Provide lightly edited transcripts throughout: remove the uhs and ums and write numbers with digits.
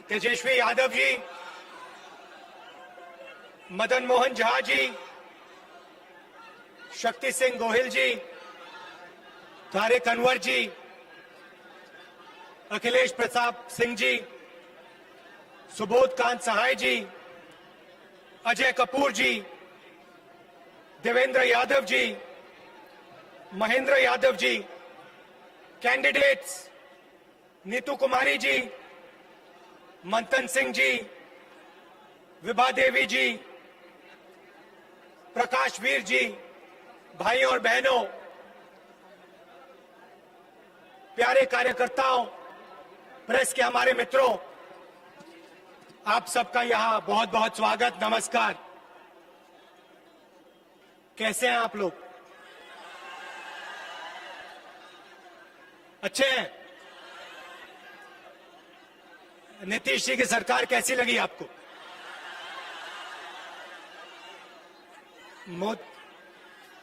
तेजस्वी यादव जी, मदन मोहन झा जी, शक्ति सिंह गोहिल जी, तारिक अनवर जी, अखिलेश प्रताप सिंह जी, सुबोध कांत सहाय जी, अजय कपूर जी, Devendra Yadav ji, Mahendra Yadav ji, candidates Neetu Kumari ji, मंथन सिंह जी, विभा देवी जी, प्रकाश वीर जी, भाइयों और बहनों, प्यारे कार्यकर्ताओं, प्रेस के हमारे मित्रों, आप सबका यहां बहुत बहुत स्वागत, नमस्कार। कैसे हैं आप लोग? अच्छे हैं? नीतीश जी की सरकार कैसी लगी आपको?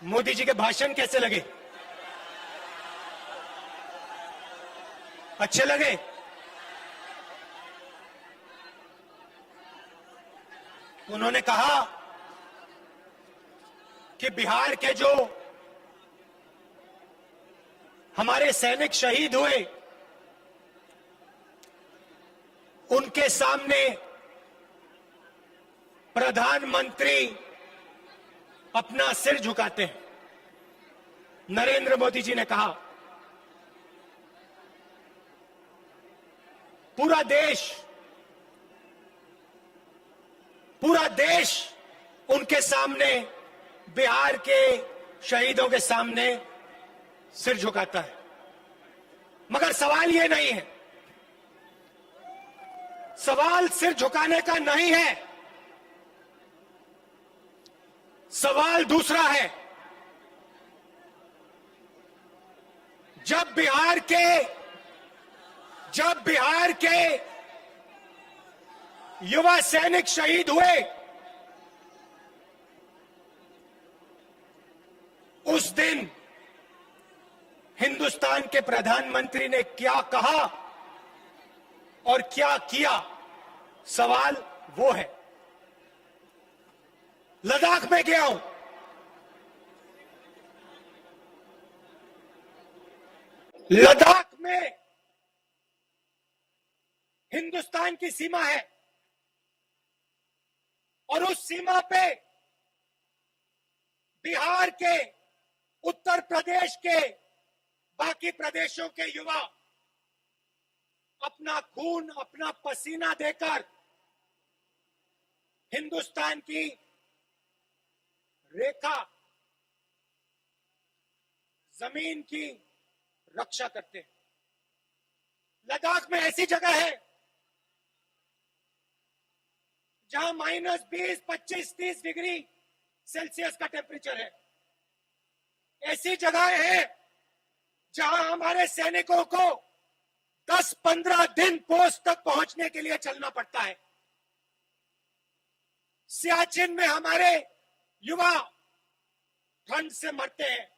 मोदी जी के भाषण कैसे लगे? अच्छे लगे? उन्होंने कहा कि बिहार के जो हमारे सैनिक शहीद हुए, उनके सामने प्रधानमंत्री अपना सिर झुकाते हैं। नरेंद्र मोदी जी ने कहा, पूरा देश उनके सामने, बिहार के शहीदों के सामने सिर झुकाता है। मगर सवाल यह नहीं है, सवाल सिर झुकाने का नहीं है, सवाल दूसरा है। जब बिहार के युवा सैनिक शहीद हुए, उस दिन हिंदुस्तान के प्रधानमंत्री ने क्या कहा और क्या किया, सवाल वो है। लद्दाख में गया हूं, लद्दाख में हिंदुस्तान की सीमा है और उस सीमा पे बिहार के, उत्तर प्रदेश के, बाकी प्रदेशों के युवा अपना खून, अपना पसीना देकर हिंदुस्तान की रेखा, जमीन की रक्षा करते हैं। लद्दाख में ऐसी जगह है जहां -20, 25, 30 डिग्री सेल्सियस का टेम्परेचर है। ऐसी जगह है जहां हमारे सैनिकों को 10-15 दिन पोस्ट तक पहुंचने के लिए चलना पड़ता है। सियाचिन में हमारे युवा ठंड से मरते हैं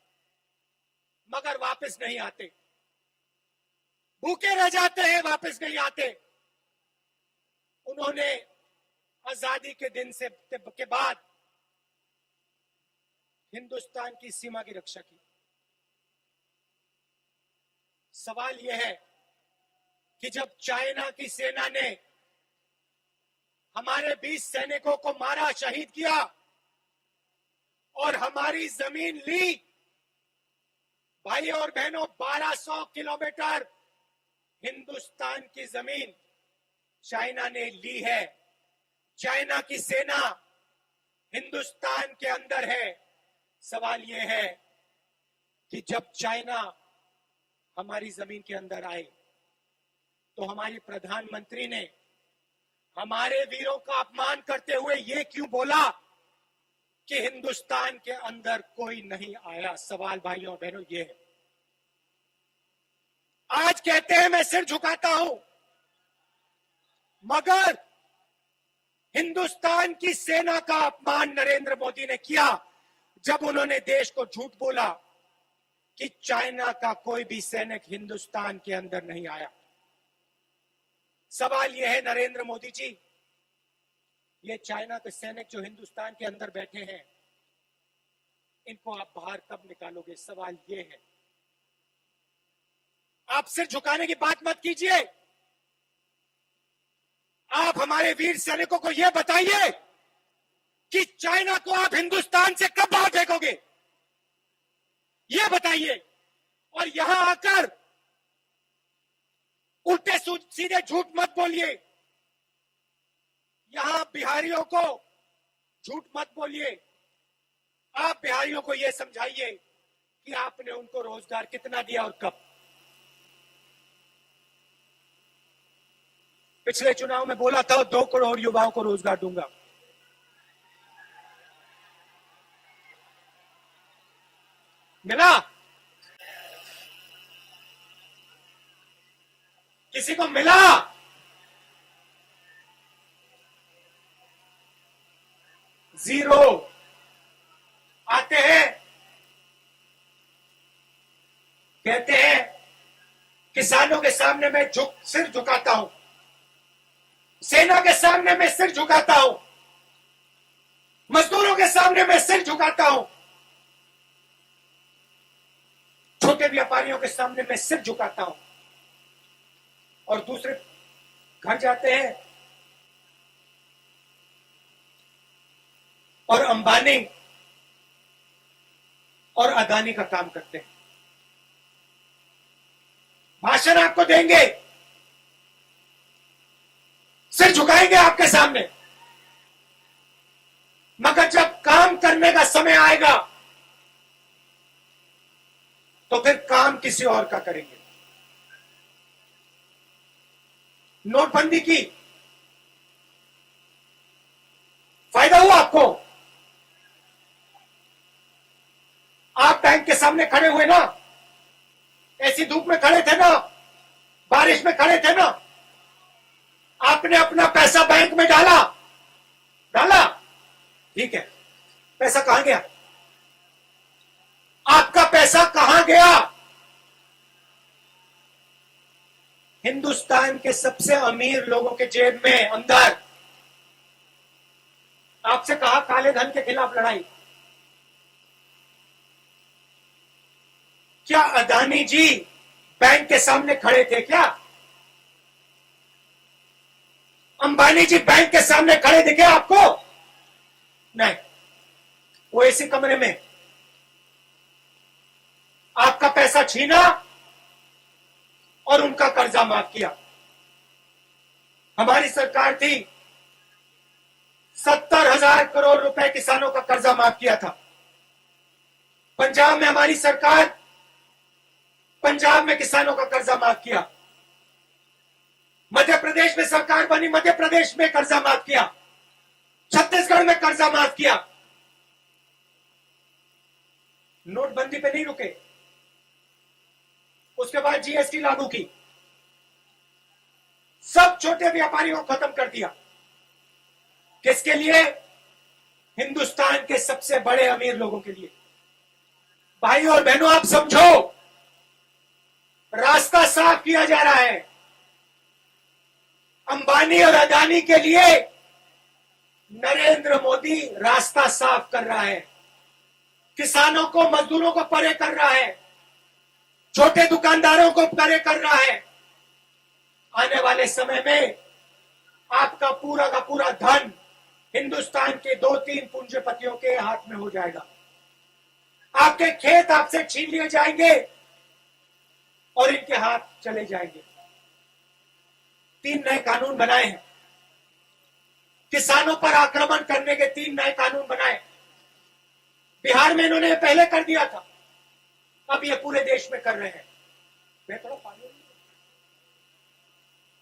मगर वापस नहीं आते, भूखे रह जाते हैं, वापस नहीं आते। उन्होंने आजादी के दिन से के बाद हिंदुस्तान की सीमा की रक्षा की। सवाल यह है कि जब चाइना की सेना ने हमारे 20 सैनिकों को मारा, शहीद किया और हमारी जमीन ली, भाइयों और बहनों, 1200 किलोमीटर हिंदुस्तान की जमीन चाइना ने ली है। चाइना की सेना हिंदुस्तान के अंदर है। सवाल यह है कि जब चाइना हमारी जमीन के अंदर आए तो हमारे प्रधानमंत्री ने हमारे वीरों का अपमान करते हुए यह क्यों बोला कि हिंदुस्तान के अंदर कोई नहीं आया? सवाल भाइयों और बहनों ये है। आज कहते हैं मैं सिर झुकाता हूं, मगर हिंदुस्तान की सेना का अपमान नरेंद्र मोदी ने किया जब उन्होंने देश को झूठ बोला कि चाइना का कोई भी सैनिक हिंदुस्तान के अंदर नहीं आया। सवाल यह है नरेंद्र मोदी जी, ये चाइना के सैनिक जो हिंदुस्तान के अंदर बैठे हैं, इनको आप बाहर कब निकालोगे? सवाल ये है। आप सिर झुकाने की बात मत कीजिए। आप हमारे वीर सैनिकों को यह बताइए कि चाइना को आप हिंदुस्तान से कब बाहर फेंकोगे, यह बताइए। और यहां आकर उल्टे सीधे झूठ मत बोलिए। यहां बिहारियों को झूठ मत बोलिए। आप बिहारियों को यह समझाइए कि आपने उनको रोजगार कितना दिया और कब। पिछले चुनाव में बोला था 2 करोड़ युवाओं को रोजगार दूंगा। मिला? किसी को मिला? जीरो। आते हैं, कहते हैं किसानों के सामने मैं सिर झुकाता हूं, सेना के सामने मैं सिर झुकाता हूं, मजदूरों के सामने मैं सिर झुकाता हूं, छोटे व्यापारियों के सामने मैं सिर झुकाता हूं। और दूसरे घर जाते हैं और अंबानी और अदानी का काम करते हैं। भाषण आपको देंगे, सिर झुकाएंगे आपके सामने, मगर जब काम करने का समय आएगा तो फिर काम किसी और का करेंगे। नोटबंदी की फायदा हुआ आपको? आप बैंक के सामने खड़े हुए ना, ऐसी धूप में खड़े थे ना, बारिश में खड़े थे ना, आपने अपना पैसा बैंक में डाला, ठीक है। पैसा कहां गया? आपका पैसा कहां गया? हिंदुस्तान के सबसे अमीर लोगों के जेब में अंदर। आपसे कहा काले धन के खिलाफ लड़ाई। क्या अदानी जी बैंक के सामने खड़े थे क्या? अंबानी जी बैंक के सामने खड़े दिखे आपको? नहीं, वो इसी कमरे में आपका पैसा छीना और उनका कर्जा माफ किया। हमारी सरकार थी, 70,000 करोड़ रुपए किसानों का कर्जा माफ किया था। पंजाब में हमारी सरकार, पंजाब में किसानों का कर्जा माफ किया। मध्य प्रदेश में सरकार बनी, मध्य प्रदेश में कर्जा माफ किया। छत्तीसगढ़ में कर्जा माफ किया। नोटबंदी पे नहीं रुके, उसके बाद जीएसटी लागू की, सब छोटे व्यापारियों को खत्म कर दिया। किसके लिए? हिंदुस्तान के सबसे बड़े अमीर लोगों के लिए। भाई और बहनों, आप समझो, रास्ता साफ किया जा रहा है। अंबानी और अदानी के लिए नरेंद्र मोदी रास्ता साफ कर रहा है। किसानों को, मजदूरों को परे कर रहा है, छोटे दुकानदारों को परे कर रहा है। आने वाले समय में आपका पूरा का पूरा धन हिंदुस्तान के 2-3 पूंजीपतियों के हाथ में हो जाएगा। आपके खेत आपसे छीन लिए जाएंगे और इनके हाथ चले जाएंगे। 3 नए कानून बनाए हैं, किसानों पर आक्रमण करने के 3 नए कानून बनाए। बिहार में इन्होंने पहले कर दिया था, अब ये पूरे देश में कर रहे हैं।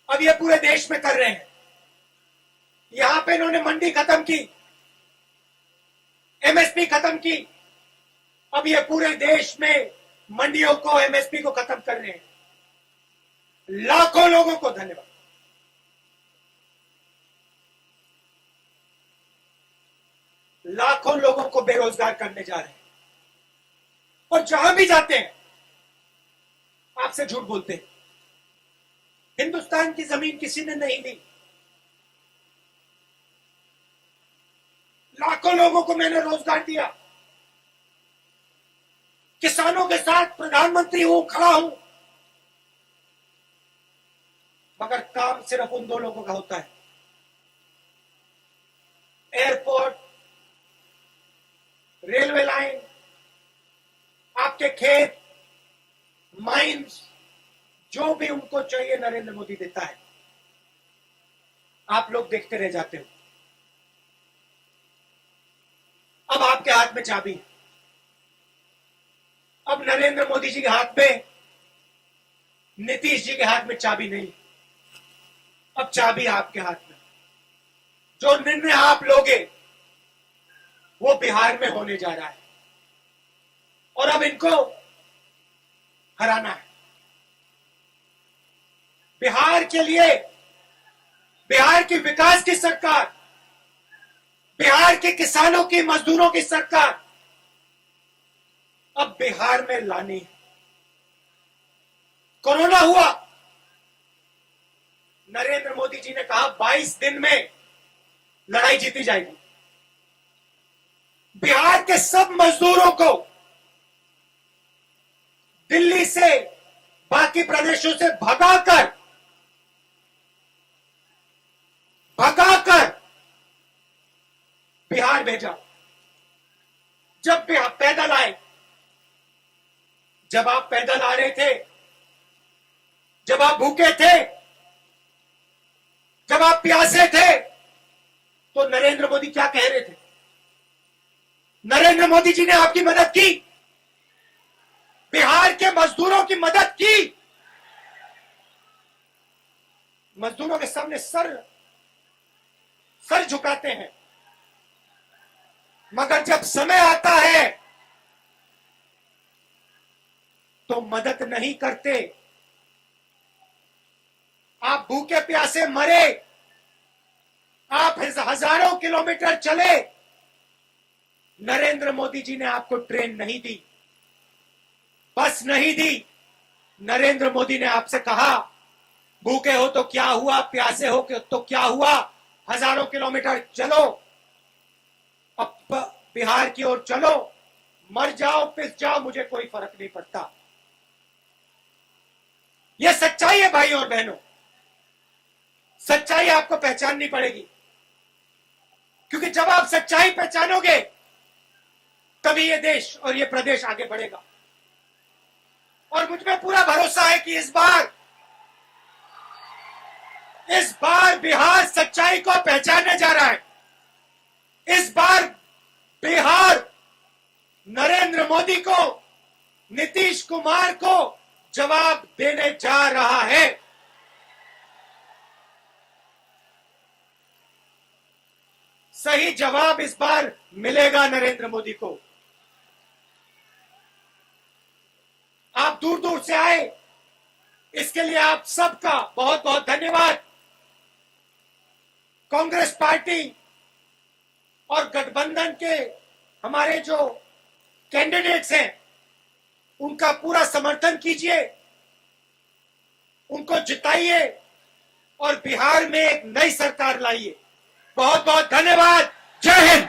अब ये पूरे देश में कर रहे हैं। यहां पे इन्होंने मंडी खत्म की, एमएसपी खत्म की, अब ये पूरे देश में मंडियों को, एमएसपी को खत्म कर रहे हैं। लाखों लोगों को धन्यवाद। लाखों लोगों को बेरोजगार करने जा रहे हैं और जहां भी जाते हैं आपसे झूठ बोलते हैं। हिंदुस्तान की जमीन किसी ने नहीं ली। लाखों लोगों को मैंने रोजगार दिया। किसानों के साथ प्रधानमंत्री हूं, खड़ा हूं। मगर काम सिर्फ उन दो लोगों का होता है। एयरपोर्ट, रेलवे लाइन, आपके खेत, माइंस, जो भी उनको चाहिए नरेंद्र मोदी देता है। आप लोग देखते रह जाते हो। अब आपके हाथ में चाबी है। अब नरेंद्र मोदी जी के हाथ में, नीतीश जी के हाथ में चाबी नहीं। अब चाबी आपके हाथ में। जो निर्णय आप लोगे वो बिहार में होने जा रहा है और अब इनको हराना है। बिहार के लिए, बिहार की विकास की सरकार, बिहार के किसानों की, मजदूरों की सरकार अब बिहार में लानी है। कोरोना हुआ, नरेंद्र मोदी जी ने कहा 22 दिन में लड़ाई जीती जाएगी। बिहार के सब मजदूरों को दिल्ली से, बाकी प्रदेशों से भगाकर बिहार भेजा। जब पैदल आए, जब आप पैदल आ रहे थे, जब आप भूखे थे, जब आप प्यासे थे, तो नरेंद्र मोदी क्या कह रहे थे? नरेंद्र मोदी जी ने आपकी मदद की, बिहार के मजदूरों की मदद की। मजदूरों के सामने सर झुकाते हैं, मगर जब समय आता है तो मदद नहीं करते। आप भूखे प्यासे मरे, आप हजारों किलोमीटर चले, नरेंद्र मोदी जी ने आपको ट्रेन नहीं दी, बस नहीं दी। नरेंद्र मोदी ने आपसे कहा भूखे हो तो क्या हुआ, प्यासे हो तो क्या हुआ, हजारों किलोमीटर चलो, अब बिहार की ओर चलो, मर जाओ पिस जाओ, मुझे कोई फर्क नहीं पड़ता। यह सच्चाई है भाई और बहनों। सच्चाई आपको पहचाननी पड़ेगी, क्योंकि जब आप सच्चाई पहचानोगे तभी ये देश और ये प्रदेश आगे बढ़ेगा। और मुझ में पूरा भरोसा है कि इस बार बिहार सच्चाई को पहचानने जा रहा है। इस बार बिहार नरेंद्र मोदी को, नीतीश कुमार को जवाब देने जा रहा है। सही जवाब इस बार मिलेगा नरेंद्र मोदी को। आप दूर दूर से आए, इसके लिए आप सबका बहुत बहुत धन्यवाद। कांग्रेस पार्टी और गठबंधन के हमारे जो कैंडिडेट्स हैं उनका पूरा समर्थन कीजिए, उनको जिताइए और बिहार में एक नई सरकार लाइए। बहुत बहुत धन्यवाद। जय हिंद।